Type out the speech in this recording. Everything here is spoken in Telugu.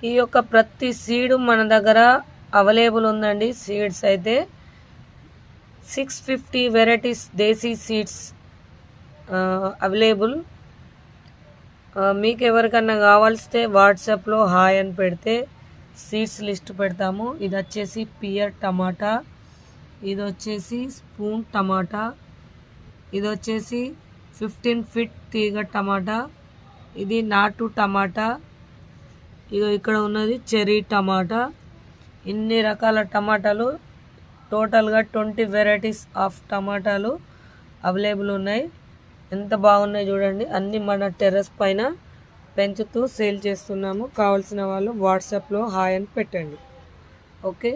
ఈ యొక్క ప్రతి సీడ్ మన దగ్గర అవైలబుల్ ఉందండి. సీడ్స్ అయితే 650 వెరైటీస్ దేశీ సీడ్స్ అవైలబుల్. మీకు ఎవరికన్నా కావాల్స్తే వాట్సాప్లో హాయ్ అని పెడితే సీడ్స్ లిస్ట్ పెడతాము. ఇది వచ్చేసి పియర్ టమాటా, ఇది వచ్చేసి స్పూన్ టమాటా, ఇది వచ్చేసి 15 ఫీట్ తీగ టమాటా, ఇది నాటు టమాటా, ఇదో ఇక్కడ ఉన్నది చెర్రీ టమాటా. ఇన్ని రకాల టమాటాలు, టోటల్గా 20 వెరైటీస్ ఆఫ్ టమాటాలు అవైలబుల్ ఉన్నాయి. ఎంత బాగున్నాయి చూడండి. అన్నీ మన టెర్రస్ పైన పెంచుతూ సేల్ చేస్తున్నాము. కావాల్సిన వాళ్ళు వాట్సాప్లో హాయ్ అని పెట్టండి. ఓకే.